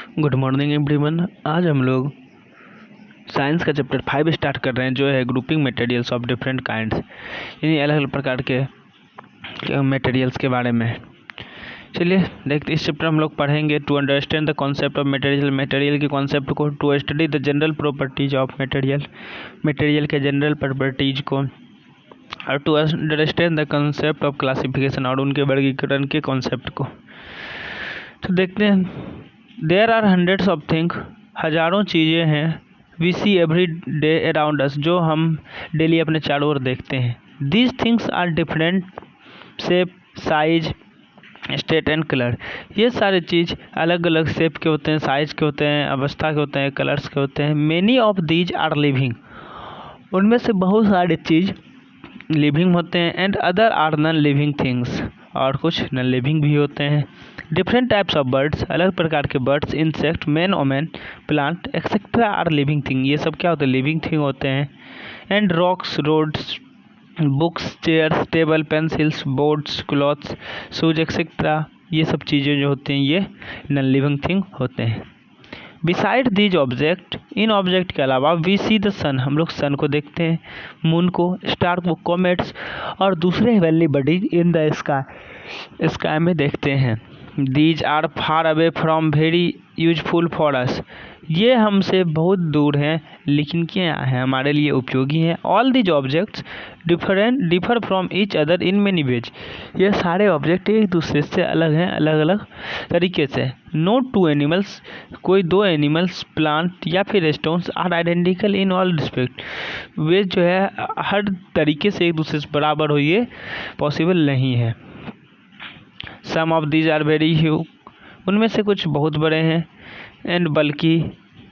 Good morning everyone. आज हम लोग साइंस का चैप्टर 5 स्टार्ट कर रहे हैं, जो है grouping materials of different kinds, यानी अलग अलग प्रकार के मटेरियल्स के बारे में। चलिए देखते, इस चैप्टर हम लोग पढ़ेंगे to understand the concept of material, material के कॉन्सेप्ट को, to study the general properties of material, material के जनरल प्रॉपर्टीज को, और to understand the concept of classification, और उनके वर्गीकरण के कॉन्सेप्ट को। तो देखते हैं, there are hundreds of things, हज़ारों चीज़ें हैं, we see every day around us, जो हम डेली अपने चारों ओर देखते हैं। These things are different shape, size, state and colour. ये सारे चीज़ अलग अलग शेप के होते हैं, साइज के होते हैं, अवस्था के होते हैं, कलर्स के होते हैं। Many of these are living, उनमें से बहुत सारे चीज़ लिविंग होते हैं। And other are non living things, और कुछ नॉन लिविंग भी होते हैं। डिफरेंट टाइप्स ऑफ बर्ड्स, अलग प्रकार के birds, insect, man women, plant etcetera are living thing, ये सब क्या होते हैं? लिविंग थिंग होते हैं। And rocks, roads, books, chairs, table, pencils, boards, clothes, shoes etcetera, ये सब चीज़ें जो होती हैं ये नॉन लिविंग थिंग होते हैं। Beside these object, in object के अलावा, वी सी द सन, हम लोग सन को देखते हैं, मून को, स्टार को, कॉमेट्स और दूसरे heavenly bodies in the sky, sky में देखते हैं। These are far away from very useful for us, ये हमसे बहुत दूर हैं लेकिन क्या है, हमारे लिए उपयोगी हैं। All these objects differ from each other in many ways, ये सारे ऑब्जेक्ट एक दूसरे से अलग हैं, अलग अलग तरीके से। नो टू एनिमल्स, कोई दो एनिमल्स, प्लांट या फिर stones are identical in all respect, वे जो है हर तरीके से एक दूसरे से बराबर हो, ये पॉसिबल नहीं है। Some of these are very huge, उनमें से कुछ बहुत बड़े हैं, एंड बल्कि,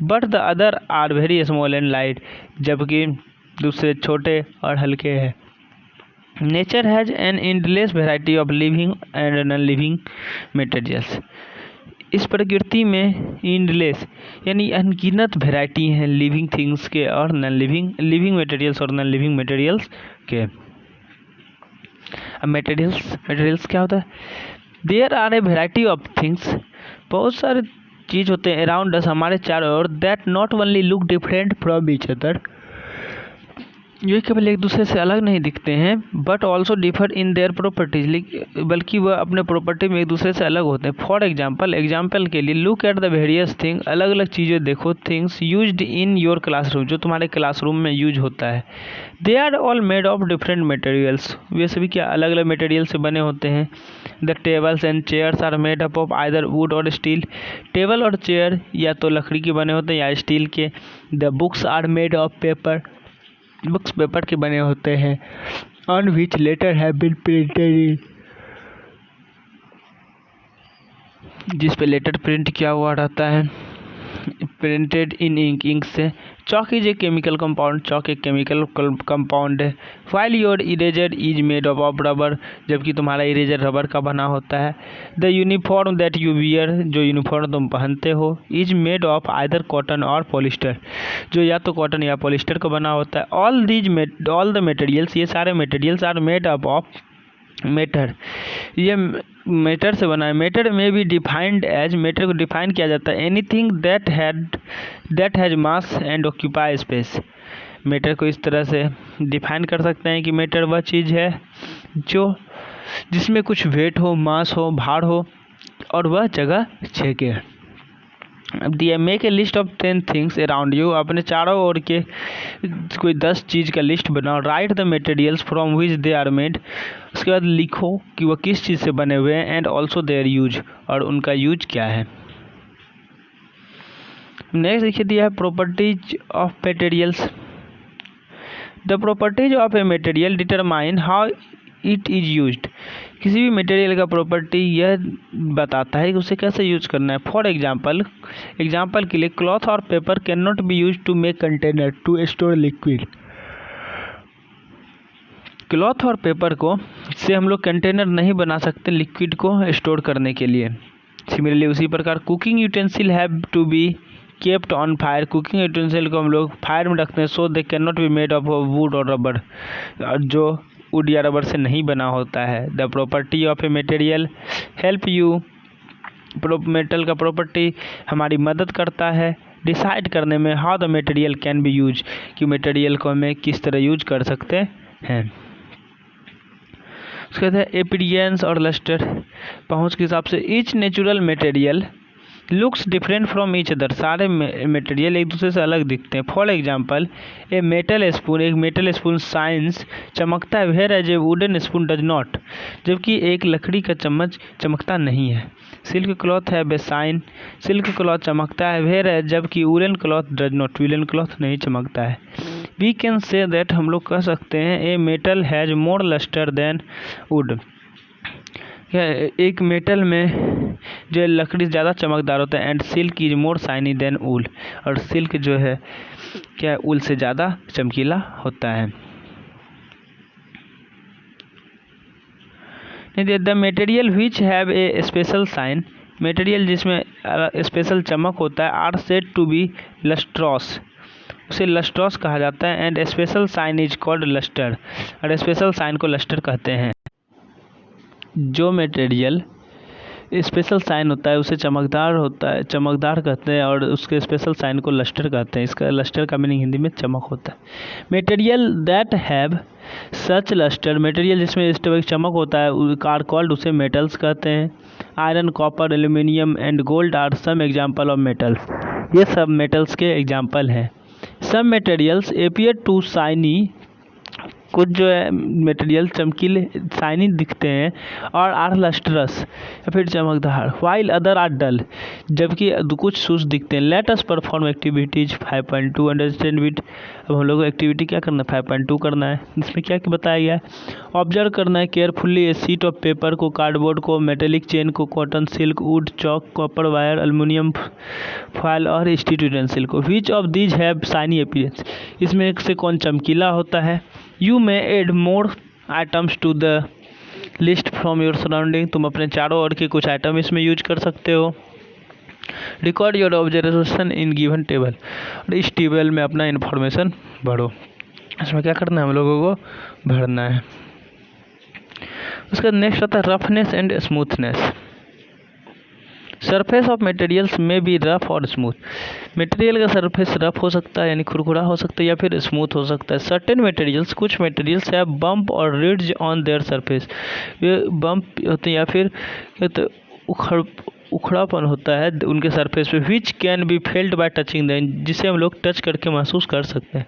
but the other are very small and light, जबकि दूसरे छोटे और हल्के हैं। Nature has an endless variety of living and non living materials, इस प्रकृति में एंडलेस यानी अनगिनत वेराइटी हैं लिविंग थिंग्स के और नॉन लिविंग मटेरियल्स और नॉन लिविंग मटेरियल्स के। अब मटेरियल्स क्या होता है? There are a variety of things, बहुत सारे चीज़ होते हैं, अराउंड अस, हमारे चारों ओर, that not only look different from each other, ये केवल एक दूसरे से अलग नहीं दिखते हैं, but also differ in their properties, बल्कि वह अपने प्रॉपर्टी में एक दूसरे से अलग होते हैं। फॉर एग्जाम्पल के लिए, look at the various thing, अलग अलग चीज़ें देखो, things used in your classroom, जो तुम्हारे क्लासरूम में यूज होता है। They are all made of different materials, वे सभी क्या अलग अलग मटेरियल से बने होते हैं। The tables and chairs are made up of either wood और स्टील, टेबल और चेयर या तो लकड़ी के बने होते हैं या स्टील के। The books are made of paper, books paper के बने होते हैं। On which letter have been printed in, जिस पे लेटर प्रिंट किया हुआ रहता है, प्रिंटेड इन इंक, इंक से। Chalk is a chemical compound, chalk एक केमिकल कंपाउंड है। While your eraser is made of rubber, जबकि तुम्हारा इरेजर रबर का बना होता है। The uniform that you wear, जो यूनिफॉर्म तुम पहनते हो, is made of either cotton और पॉलिस्टर, जो या तो कॉटन या पॉलिस्टर का बना होता है। ऑल द मटेरियल्स, ये सारे materials are made up of matter, ये मैटर से बना है। मैटर में भी डिफाइंड एज, मैटर को डिफाइन किया जाता है, anything that has mass and occupy space. Matter को इस तरह से डिफाइन कर सकते हैं कि मैटर वह चीज़ है जो जिसमें कुछ वेट हो, मास हो, भार हो और वह जगह छेके। अब दिया, make a list of 10 things around you, अपने चारों ओर के कोई 10 चीज़ का लिस्ट बनाओ। Write the materials from which they are made, उसके बाद लिखो कि वह किस चीज़ से बने हुए हैं। एंड ऑल्सो देयर यूज, और उनका यूज क्या है। नेक्स्ट देखिए दिया है properties of materials. The properties of a material determine how it is used, किसी भी मटेरियल का प्रॉपर्टी यह बताता है कि उसे कैसे यूज करना है। फॉर एग्जाम्पल के लिए, क्लॉथ और paper can not be use to make container to store liquid, cloth और पेपर को से हम लोग कंटेनर नहीं बना सकते लिक्विड को स्टोर करने के लिए। सिमिलरली उसी प्रकार, cooking utensil have to be kept on fire, cooking utensil को हम लोग फायर में रखते हैं, so they can not be made of wood और रबर, जो वुड या रबर से नहीं बना होता है। The property of a material help you metal का प्रॉपर्टी हमारी मदद करता है डिसाइड करने में how the material can be use, कि मटेरियल को हमें किस तरह यूज कर सकते हैं। उसके बाद है अपीयरेंस और लस्टर पहुंच के हिसाब से each natural material looks different from each other, सारे मटेरियल एक दूसरे से अलग दिखते हैं। फॉर एग्जांपल एक मेटल स्पून साइंस चमकता है, whereas a wooden spoon does not, जबकि एक लकड़ी का चम्मच चमकता नहीं है। सिल्क क्लॉथ है बेसाइन, सिल्क क्लॉथ चमकता है, वेयर एज जबकि woollen cloth does not, woollen cloth नहीं चमकता है। वी कैन से दैट हम लोग कह सकते हैं a metal has more luster than wood, एक मेटल में जो लकड़ी ज़्यादा चमकदार होता है। And silk is more shiny than wool, और सिल्क जो है क्या वूल से ज़्यादा चमकीला होता है। The material which have a special shine, material जिसमें स्पेशल चमक होता है are said to be lustrous, उसे लस्ट्रॉस कहा जाता है। And special shine is called lustre, और स्पेशल साइन को लस्टर कहते हैं। जो मटेरियल स्पेशल साइन होता है उसे चमकदार कहते हैं, और उसके स्पेशल साइन को लस्टर कहते हैं। इसका लस्टर का मीनिंग हिंदी में चमक होता है। Material that have such lustre, material जिसमें इस तरह की चमक होता है आर कॉल्ड, उसे मेटल्स कहते हैं। Iron, copper, aluminium and gold are some example of metals, ये सब मेटल्स के एग्जाम्पल हैं। Some materials appear to shiny, कुछ जो है मटेरियल चमकीले शाइनी दिखते हैं और आर लस्ट्रस या फिर चमकदार, वाइल अदर आर डल, जबकि कुछ सुस्त दिखते हैं। Let us perform activities 5.2 understand with, अब हम लोग को एक्टिविटी क्या करना है 5.2 करना है। इसमें क्या क्या बताया गया है, ऑब्जर्व करना है carefully a sheet of paper को, कार्डबोर्ड को, मेटेलिक चेन को, cotton, silk, wood, chalk, copper wire, aluminium foil और स्टील यूटेंसिल को। Which of these have shiny appearance, इसमें से कौन चमकीला होता है। You may add more items to the list from your surrounding, तुम अपने चारों ओर के कुछ आइटम इसमें यूज कर सकते हो। Record your observation in given table, और इस टेबल में अपना इन्फॉर्मेशन भरो। इसमें क्या करना है हम लोगों को भरना है। उसका नेक्स्ट आता है roughness and smoothness. Surface of materials में भी रफ और स्मूथ, मटेरियल का सरफेस रफ हो सकता है यानी खुरखुरा हो सकता है या फिर स्मूथ हो सकता है। सर्टेन मटेरियल्स, कुछ मटेरियल्स है बम्प और रिड्ज ऑन देयर सरफेस, ये बम्प होते हैं या फिर उखड़ापन होता है उनके सरफेस पे। Which can be felt by touching them, जिसे हम लोग टच करके महसूस कर सकते हैं।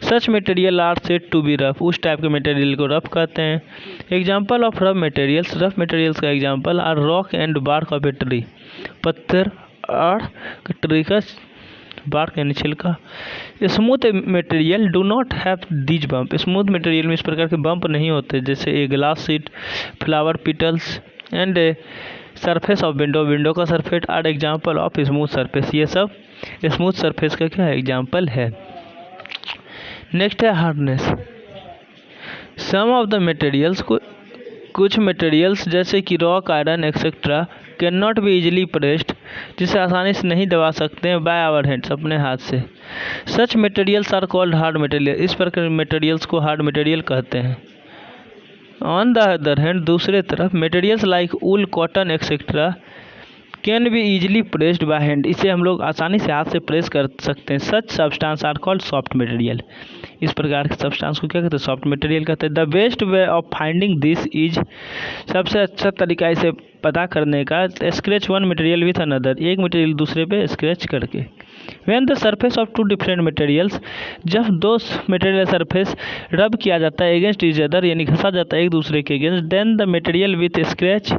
Such material are said to be rough, उस टाइप के मटेरियल को रफ कहते हैं। एग्जाम्पल ऑफ रफ मटेरियल्स का example are rock and bark of a tree, पत्थर और ट्री का बार्क यानी छिलका। Smooth material do not have these bump, smooth material में इस प्रकार के बम्प नहीं होते, जैसे a glass sheet, flower petals and surface of window का surface are example of smooth surface, ये सब स्मूथ सरफेस का क्या है एग्जाम्पल है। नेक्स्ट है hardness. Some of the materials, कुछ मटेरियल्स जैसे कि rock, iron etcetera can not be easily pressed, जिसे आसानी से नहीं दबा सकते हैं बाय आवर हैंड्स, अपने हाथ से। Such materials are called hard material, इस प्रकार मटेरियल्स को हार्ड मटेरियल कहते हैं। ऑन द अदर हैंड, दूसरे तरफ materials like wool, cotton etcetera can be easily pressed by hand, इसे हम लोग आसानी से हाथ से प्रेस कर सकते हैं। Such substance are called soft material, इस प्रकार के सब्सटेंस को क्या कहते हैं सॉफ्ट मटेरियल कहते हैं। The best way of finding this is, सबसे अच्छा तरीका इसे पता करने का, scratch one material with another, एक मटेरियल दूसरे पे स्क्रैच करके। When the surface of two different materials, जब दो मटेरियल सरफेस रब किया जाता है अगेंस्ट ईच अदर यानी घसा जाता है एक दूसरे के against, then the material with scratch,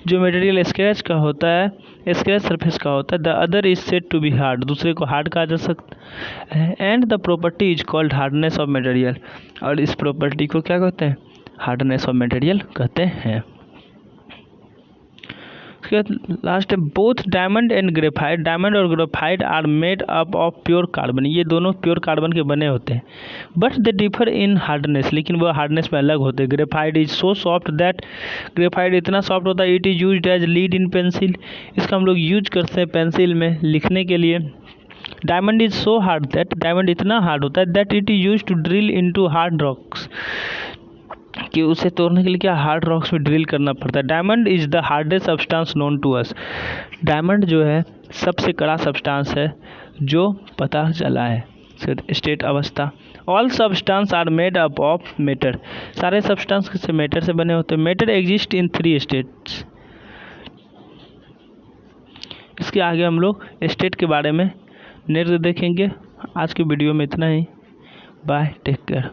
जो मटेरियल स्क्रैच का होता है, स्क्रैच सरफेस का होता है, the other is said to be hard, दूसरे को हार्ड कहा जा सकता है। And the property is called hardness of material, और इस प्रॉपर्टी को क्या कहते हैं हार्डनेस ऑफ मटेरियल कहते हैं। Last both diamond and graphite, diamond और graphite are made up of pure carbon, ये दोनों प्योर कार्बन के बने होते हैं। But they differ in hardness, लेकिन वो हार्डनेस में अलग होते हैं। Graphite is so soft that, graphite इतना सॉफ्ट होता है, it is used as lead in pencil, इसका हम लोग यूज करते हैं पेंसिल में लिखने के लिए। Diamond is so hard that, diamond इतना हार्ड होता है that it is use to drill into hard rocks, कि उसे तोड़ने के लिए क्या हार्ड रॉक्स में ड्रिल करना पड़ता है। Diamond is the hardest substance known to us. Diamond जो है सबसे कड़ा सब्सटेंस है जो पता चला है। स्टेट अवस्था, all substance are made up of matter. सारे सब्सटेंस किसी मैटर से बने होते हैं। Matter exist in 3 states. इसके आगे हम लोग स्टेट के बारे में नेक्स्ट देखेंगे। आज की वीडियो में इतना ही। Bye, take care.